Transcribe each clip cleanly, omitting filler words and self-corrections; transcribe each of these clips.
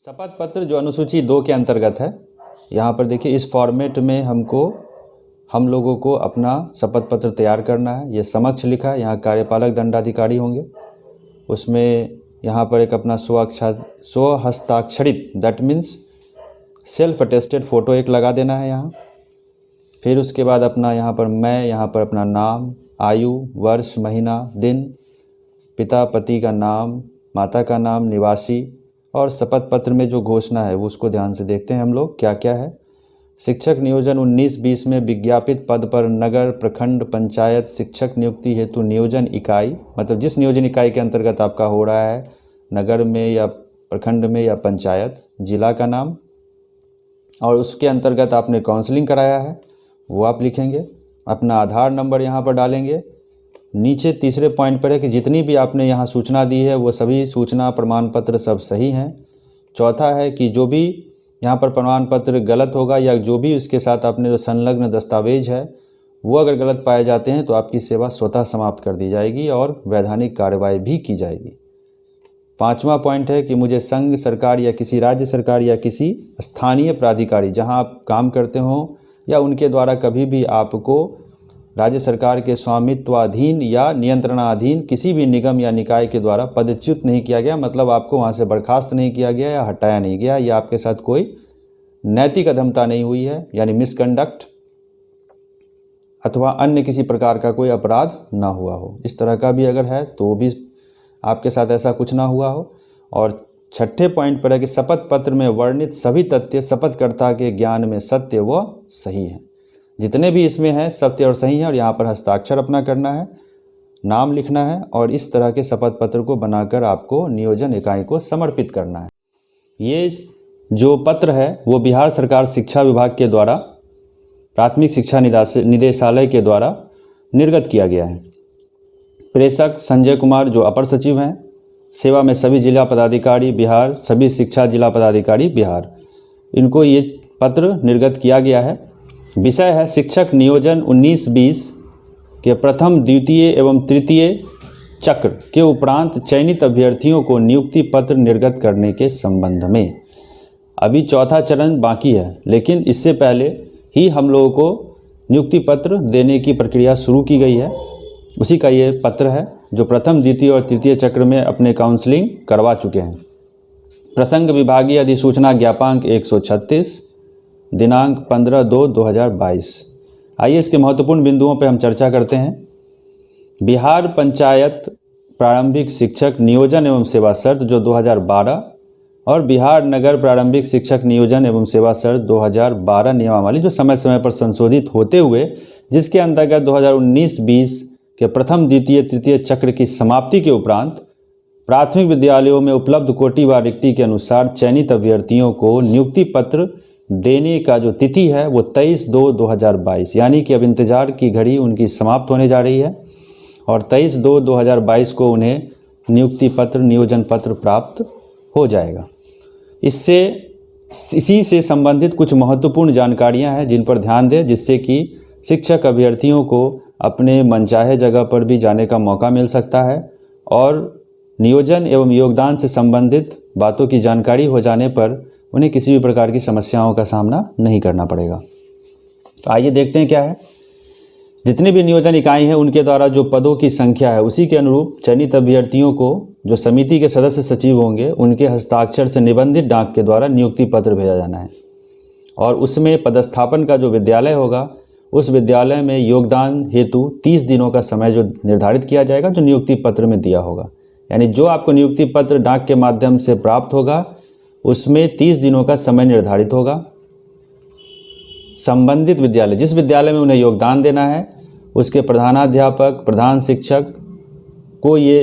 शपथ पत्र जो अनुसूची 2 के अंतर्गत है, यहाँ पर देखिए इस फॉर्मेट में हम लोगों को अपना शपथ पत्र तैयार करना है। ये समक्ष लिखा है, यहाँ कार्यपालक दंडाधिकारी होंगे। उसमें यहाँ पर एक अपना स्व हस्ताक्षरित that means self attested photo एक लगा देना है यहाँ। फिर उसके बाद अपना यहाँ पर अपना नाम, आयु, वर्ष, महीना, दिन, पिता पति का नाम, माता का नाम, निवासी और शपथ पत्र में जो घोषणा है वो उसको ध्यान से देखते हैं हम लोग क्या क्या है। शिक्षक नियोजन 19-20 में विज्ञापित पद पर नगर, प्रखंड, पंचायत शिक्षक नियुक्ति हेतु नियोजन इकाई, मतलब जिस नियोजन इकाई के अंतर्गत आपका हो रहा है, नगर में या प्रखंड में या पंचायत, जिला का नाम और उसके अंतर्गत आपने काउंसलिंग कराया है वो आप लिखेंगे। अपना आधार नंबर यहाँ पर डालेंगे। नीचे तीसरे पॉइंट पर है कि जितनी भी आपने यहाँ सूचना दी है वो सभी सूचना प्रमाण पत्र सब सही हैं। चौथा है कि जो भी यहाँ पर प्रमाण पत्र गलत होगा या जो भी उसके साथ आपने जो संलग्न दस्तावेज है वो अगर गलत पाए जाते हैं तो आपकी सेवा स्वतः समाप्त कर दी जाएगी और वैधानिक कार्रवाई भी की जाएगी। पांचवा पॉइंट है कि मुझे संघ सरकार या किसी राज्य सरकार या किसी स्थानीय प्राधिकारी जहाँ आप काम करते हों या उनके द्वारा कभी भी आपको राज्य सरकार के स्वामित्वाधीन या नियंत्रणाधीन किसी भी निगम या निकाय के द्वारा पदच्युत नहीं किया गया, मतलब आपको वहाँ से बर्खास्त नहीं किया गया या हटाया नहीं गया या आपके साथ कोई नैतिक अधमता नहीं हुई है यानी मिसकंडक्ट अथवा अन्य किसी प्रकार का कोई अपराध ना हुआ हो, इस तरह का भी अगर है तो भी आपके साथ ऐसा कुछ ना हुआ हो। और छठे पॉइंट पर है कि शपथ पत्र में वर्णित सभी तथ्य शपथकर्ता के ज्ञान में सत्य व सही हैं। जितने भी इसमें हैं सत्य और सही हैं और यहाँ पर हस्ताक्षर अपना करना है, नाम लिखना है और इस तरह के शपथ पत्र को बनाकर आपको नियोजन इकाई को समर्पित करना है। ये जो पत्र है वो बिहार सरकार शिक्षा विभाग के द्वारा प्राथमिक शिक्षा निदेशालय के द्वारा निर्गत किया गया है। प्रेषक संजय कुमार जो अपर सचिव हैं, सेवा में सभी जिला पदाधिकारी बिहार, सभी शिक्षा जिला पदाधिकारी बिहार, इनको ये पत्र निर्गत किया गया है। विषय है शिक्षक नियोजन 19-20 के प्रथम, द्वितीय एवं तृतीय चक्र के उपरांत चयनित अभ्यर्थियों को नियुक्ति पत्र निर्गत करने के संबंध में। अभी चौथा चरण बाकी है, लेकिन इससे पहले ही हम लोगों को नियुक्ति पत्र देने की प्रक्रिया शुरू की गई है। उसी का ये पत्र है जो प्रथम, द्वितीय और तृतीय चक्र में अपने काउंसलिंग करवा चुके हैं। प्रसंग विभागीय अधिसूचना ज्ञापांक 136 दिनांक 15/2/2022। आइए इसके महत्वपूर्ण बिंदुओं पर हम चर्चा करते हैं। बिहार पंचायत प्रारंभिक शिक्षक नियोजन एवं सेवा शर्त जो 2012 और बिहार नगर प्रारंभिक शिक्षक नियोजन एवं सेवा शर्त 2012 नियमावली जो समय समय पर संशोधित होते हुए जिसके अंतर्गत 2019-20 के प्रथम, द्वितीय, तृतीय चक्र की समाप्ति के उपरांत प्राथमिक विद्यालयों में उपलब्ध कोटि व रिक्ति के अनुसार चयनित अभ्यर्थियों को नियुक्ति पत्र देने का जो तिथि है वो 23/2/2022 यानी कि अब इंतज़ार की घड़ी उनकी समाप्त होने जा रही है और 23/2/2022 को उन्हें नियुक्ति पत्र, नियोजन पत्र प्राप्त हो जाएगा। इसी से संबंधित कुछ महत्वपूर्ण जानकारियां हैं जिन पर ध्यान दें, जिससे कि शिक्षक अभ्यर्थियों को अपने मनचाहे जगह पर भी जाने का मौका मिल सकता है और नियोजन एवं योगदान से संबंधित बातों की जानकारी हो जाने पर उन्हें किसी भी प्रकार की समस्याओं का सामना नहीं करना पड़ेगा। तो आइए देखते हैं क्या है। जितनी भी नियोजन इकाई हैं उनके द्वारा जो पदों की संख्या है उसी के अनुरूप चयनित अभ्यर्थियों को जो समिति के सदस्य सचिव होंगे उनके हस्ताक्षर से निबंधित डाक के द्वारा नियुक्ति पत्र भेजा जाना है और उसमें पदस्थापन का जो विद्यालय होगा उस विद्यालय में योगदान हेतु 30 दिनों का समय जो निर्धारित किया जाएगा जो नियुक्ति पत्र में दिया होगा, यानी जो आपको नियुक्ति पत्र डाक के माध्यम से प्राप्त होगा उसमें 30 दिनों का समय निर्धारित होगा। संबंधित विद्यालय जिस विद्यालय में उन्हें योगदान देना है उसके प्रधानाध्यापक, प्रधान शिक्षक को ये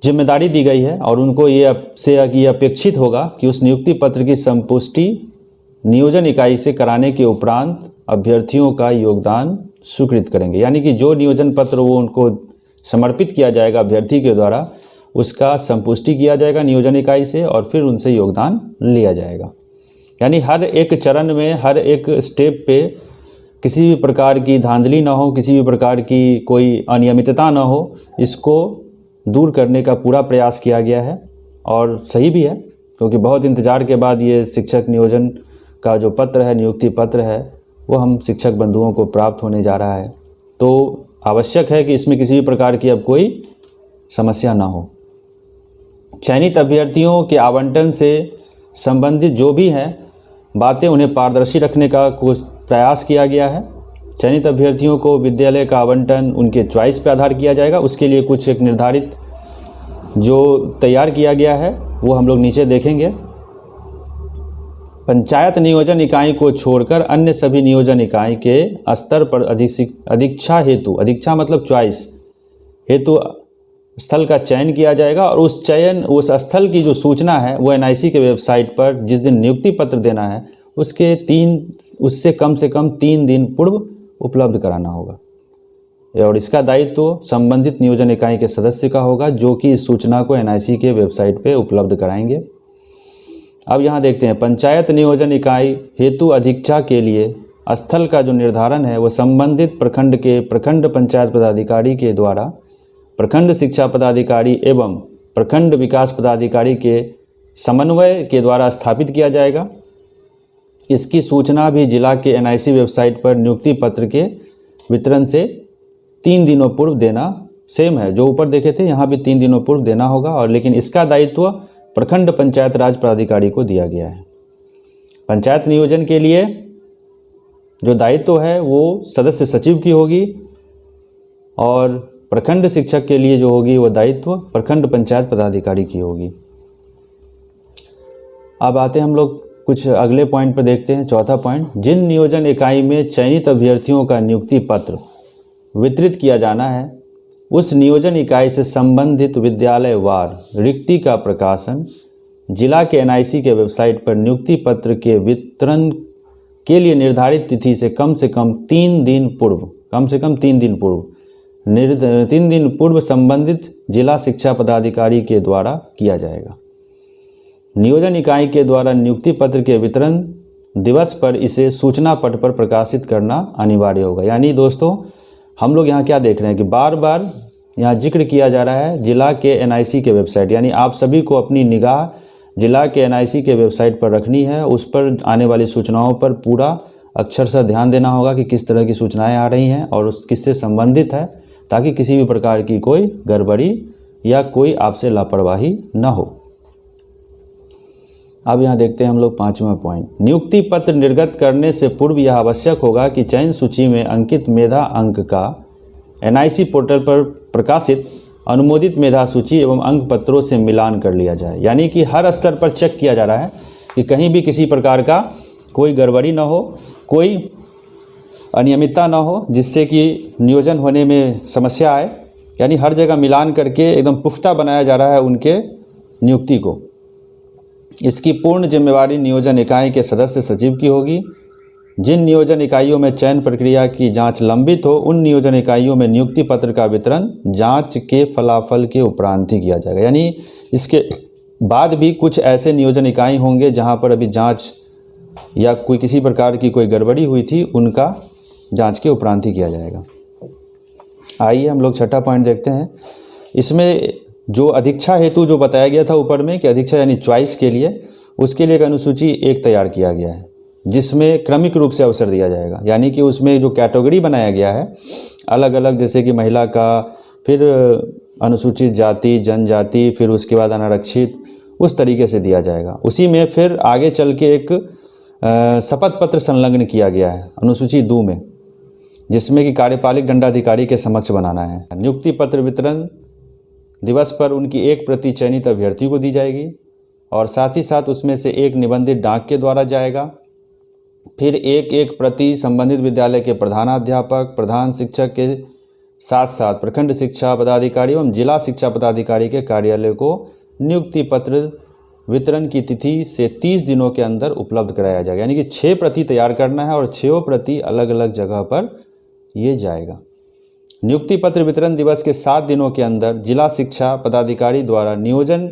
जिम्मेदारी दी गई है और उनको ये अपेक्षित होगा कि उस नियुक्ति पत्र की संपुष्टि नियोजन इकाई से कराने के उपरांत अभ्यर्थियों का योगदान स्वीकृत करेंगे, यानी कि जो नियोजन पत्र वो उनको समर्पित किया जाएगा अभ्यर्थी के द्वारा उसका संपुष्टि किया जाएगा नियोजन इकाई से और फिर उनसे योगदान लिया जाएगा। यानी हर एक चरण में, हर एक स्टेप पे किसी भी प्रकार की धांधली ना हो, किसी भी प्रकार की कोई अनियमितता ना हो, इसको दूर करने का पूरा प्रयास किया गया है और सही भी है। क्योंकि बहुत इंतज़ार के बाद ये शिक्षक नियोजन का जो पत्र है, नियुक्ति पत्र है, वो हम शिक्षक बंधुओं को प्राप्त होने जा रहा है। तो आवश्यक है कि इसमें किसी भी प्रकार की अब कोई समस्या ना हो। चयनित अभ्यर्थियों के आवंटन से संबंधित जो भी हैं बातें, उन्हें पारदर्शी रखने का कुछ प्रयास किया गया है। चयनित अभ्यर्थियों को विद्यालय का आवंटन उनके चॉइस पर आधार किया जाएगा। उसके लिए कुछ एक निर्धारित जो तैयार किया गया है वो हम लोग नीचे देखेंगे। पंचायत नियोजन इकाई को छोड़कर अन्य सभी नियोजन इकाई के स्तर पर अधीक्षा हेतु, अधीक्षा मतलब चॉइस हेतु स्थल का चयन किया जाएगा और उस स्थल की जो सूचना है वो एनआईसी के वेबसाइट पर जिस दिन नियुक्ति पत्र देना है उससे कम से कम 3 दिन पूर्व उपलब्ध कराना होगा। और इसका दायित्व संबंधित नियोजन इकाई के सदस्य का होगा, जो कि इस सूचना को एनआईसी के वेबसाइट पर उपलब्ध कराएंगे। अब यहाँ देखते हैं, पंचायत नियोजन इकाई हेतु अधीक्षा के लिए स्थल का जो निर्धारण है वो संबंधित प्रखंड के प्रखंड पंचायत पदाधिकारी के द्वारा प्रखंड शिक्षा पदाधिकारी एवं प्रखंड विकास पदाधिकारी के समन्वय के द्वारा स्थापित किया जाएगा। इसकी सूचना भी जिला के एनआईसी वेबसाइट पर नियुक्ति पत्र के वितरण से 3 दिनों पूर्व देना सेम है, जो ऊपर देखे थे यहाँ भी 3 दिनों पूर्व देना होगा। और लेकिन इसका दायित्व प्रखंड पंचायत राज प्राधिकारी को दिया गया है। पंचायत नियोजन के लिए जो दायित्व है वो सदस्य सचिव की होगी और प्रखंड शिक्षक के लिए जो होगी वो दायित्व प्रखंड पंचायत पदाधिकारी की होगी। अब आते हैं हम लोग कुछ अगले पॉइंट पर देखते हैं। चौथा पॉइंट, जिन नियोजन इकाई में चयनित अभ्यर्थियों का नियुक्ति पत्र वितरित किया जाना है उस नियोजन इकाई से संबंधित विद्यालयवार रिक्ति का प्रकाशन जिला के एनआईसी के वेबसाइट पर नियुक्ति पत्र के वितरण के लिए निर्धारित तिथि से कम 3 दिन पूर्व 3 दिन पूर्व संबंधित जिला शिक्षा पदाधिकारी के द्वारा किया जाएगा। नियोजन इकाई के द्वारा नियुक्ति पत्र के वितरण दिवस पर इसे सूचना पट पर प्रकाशित करना अनिवार्य होगा। यानी दोस्तों हम लोग यहाँ क्या देख रहे हैं कि बार बार यहाँ जिक्र किया जा रहा है जिला के एनआईसी के वेबसाइट, यानी आप सभी को अपनी निगाह जिला के एनआईसी के वेबसाइट पर रखनी है। उस पर आने वाली सूचनाओं पर पूरा अक्षरशः ध्यान देना होगा कि किस तरह की सूचनाएं आ रही हैं और उस किससे संबंधित है, ताकि किसी भी प्रकार की कोई गड़बड़ी या कोई आपसे लापरवाही न हो। अब यहाँ देखते हैं हम लोग 5वां पॉइंट, नियुक्ति पत्र निर्गत करने से पूर्व यह आवश्यक होगा कि चयन सूची में अंकित मेधा अंक का एनआईसी पोर्टल पर प्रकाशित अनुमोदित मेधा सूची एवं अंक पत्रों से मिलान कर लिया जाए। यानी कि हर स्तर पर चेक किया जा रहा है कि कहीं भी किसी प्रकार का कोई गड़बड़ी ना हो, कोई अनियमितता ना हो, जिससे कि नियोजन होने में समस्या आए। यानी हर जगह मिलान करके एकदम पुख्ता बनाया जा रहा है उनके नियुक्ति को। इसकी पूर्ण जिम्मेवारी नियोजन इकाई के सदस्य सचिव की होगी। जिन नियोजन इकाइयों में चयन प्रक्रिया की जांच लंबित हो उन नियोजन इकाइयों में नियुक्ति पत्र का वितरण जांच के फलाफल के उपरांत ही किया जाएगा। यानी इसके बाद भी कुछ ऐसे नियोजन इकाई होंगे जहां पर अभी जांच या कोई किसी प्रकार की कोई गड़बड़ी हुई थी, उनका जांच के उपरांत ही किया जाएगा। आइए हम लोग 6ठा पॉइंट देखते हैं। इसमें जो अधीक्षा हेतु जो बताया गया था ऊपर में कि अधीक्षा यानी चॉइस के लिए, उसके लिए एक अनुसूची 1 तैयार किया गया है जिसमें क्रमिक रूप से अवसर दिया जाएगा। यानी कि उसमें जो कैटेगरी बनाया गया है अलग अलग, जैसे कि महिला का, फिर अनुसूचित जाति जनजाति, फिर उसके बाद अनारक्षित, उस तरीके से दिया जाएगा। उसी में फिर आगे चल के एक शपथ पत्र संलग्न किया गया है अनुसूची 2 में, जिसमें कि कार्यपालिक दंडाधिकारी के समक्ष बनाना है। नियुक्ति पत्र वितरण दिवस पर उनकी 1 प्रति चयनित अभ्यर्थी को दी जाएगी और साथ ही साथ उसमें से 1 निबंधित डाक के द्वारा जाएगा। फिर 1 प्रति संबंधित विद्यालय के प्रधानाध्यापक, प्रधान शिक्षक के साथ साथ प्रखंड शिक्षा पदाधिकारी एवं जिला शिक्षा पदाधिकारी के कार्यालय को नियुक्ति पत्र वितरण की तिथि से 30 दिनों के अंदर उपलब्ध कराया जाएगा। यानी कि 6 प्रति तैयार करना है और 6 प्रति अलग अलग जगह पर ये जाएगा। नियुक्ति पत्र वितरण दिवस के 7 दिनों के अंदर जिला शिक्षा पदाधिकारी द्वारा नियोजन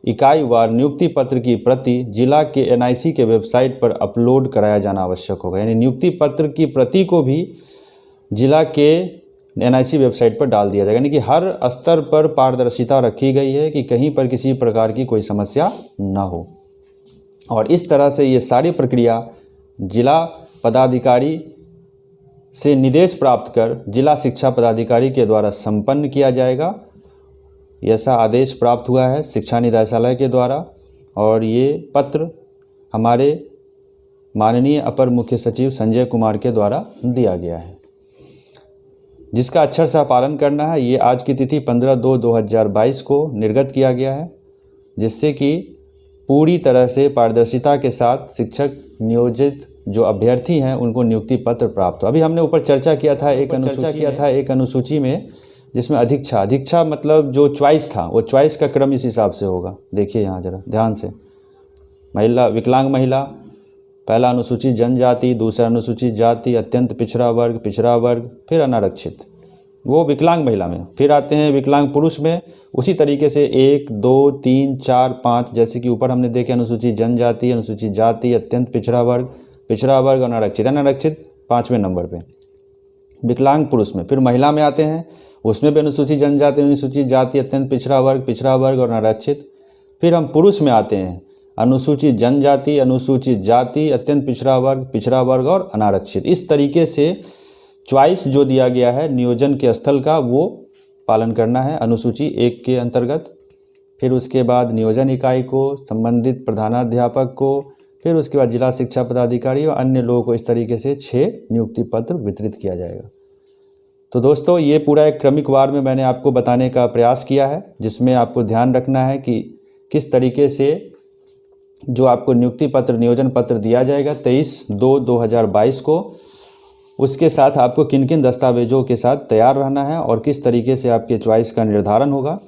इकाई वार नियुक्ति पत्र की प्रति जिला के एनआईसी के वेबसाइट पर अपलोड कराया जाना आवश्यक होगा। यानी नियुक्ति पत्र की प्रति को भी जिला के एनआईसी वेबसाइट पर डाल दिया जाएगा। यानी कि हर स्तर पर पारदर्शिता रखी गई है कि कहीं पर किसी प्रकार की कोई समस्या न हो। और इस तरह से ये सारी प्रक्रिया जिला पदाधिकारी से निर्देश प्राप्त कर जिला शिक्षा पदाधिकारी के द्वारा संपन्न किया जाएगा। ऐसा आदेश प्राप्त हुआ है शिक्षा निदेशालय के द्वारा और ये पत्र हमारे माननीय अपर मुख्य सचिव संजय कुमार के द्वारा दिया गया है, जिसका अक्षर से पालन करना है। ये आज की तिथि 15/2/2022 को निर्गत किया गया है, जिससे कि पूरी तरह से पारदर्शिता के साथ शिक्षक नियोजित जो अभ्यर्थी हैं उनको नियुक्ति पत्र प्राप्त हो। अभी हमने ऊपर चर्चा किया था एक अनुसूची में, जिसमें अधीक्षा मतलब जो चॉइस था वो चॉइस का क्रम इस हिसाब से होगा। देखिए यहाँ जरा ध्यान से, विकलांग महिला, पहला अनुसूचित जनजाति, दूसरा अनुसूचित जाति, अत्यंत पिछड़ा वर्ग, फिर अनारक्षित, वो विकलांग महिला में। फिर आते हैं विकलांग पुरुष में, उसी तरीके से 1, 2, 3, 4, 5, जैसे कि ऊपर हमने देखे अनुसूचित जनजाति, अनुसूचित जाति, अत्यंत पिछड़ा वर्ग, अनारक्षित 5वें नंबर पे विकलांग पुरुष में। फिर महिला में आते हैं, उसमें भी अनुसूचित जनजाति, अनुसूचित जाति, अत्यंत पिछड़ा वर्ग और अनारक्षित। फिर हम पुरुष में आते हैं, अनुसूचित जनजाति, अनुसूचित जाति, अत्यंत पिछड़ा वर्ग और अनारक्षित। इस तरीके से चॉइस जो दिया गया है नियोजन के स्थल का, वो पालन करना है अनुसूची 1 के अंतर्गत। फिर उसके बाद नियोजन इकाई को, संबंधित प्रधानाध्यापक को, फिर उसके बाद जिला शिक्षा पदाधिकारी और अन्य लोगों को इस तरीके से 6 नियुक्ति पत्र वितरित किया जाएगा। तो दोस्तों, ये पूरा एक क्रमिक वार में मैंने आपको बताने का प्रयास किया है, जिसमें आपको ध्यान रखना है कि किस तरीके से जो आपको नियुक्ति पत्र, नियोजन पत्र दिया जाएगा 23/2/2022 को, उसके साथ आपको किन किन दस्तावेजों के साथ तैयार रहना है और किस तरीके से आपके चॉइस का निर्धारण होगा।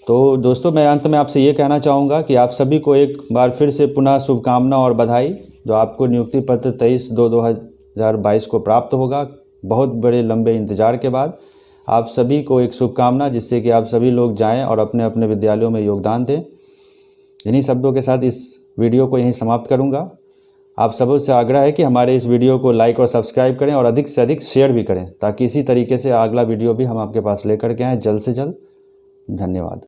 तो दोस्तों, मैं अंत में आपसे ये कहना चाहूँगा कि आप सभी को एक बार फिर से पुनः शुभकामना और बधाई, जो आपको नियुक्ति पत्र 23/2/2022 को प्राप्त होगा बहुत बड़े लंबे इंतज़ार के बाद। आप सभी को एक शुभकामना, जिससे कि आप सभी लोग जाएं और अपने अपने विद्यालयों में योगदान दें। इन्हीं शब्दों के साथ इस वीडियो को यहीं समाप्त करूंगा। आप सबों से आग्रह है कि हमारे इस वीडियो को लाइक और सब्सक्राइब करें और अधिक से अधिक शेयर भी करें, ताकि इसी तरीके से अगला वीडियो भी हम आपके पास लेकर के आएँ जल्द से जल्द। धन्यवाद।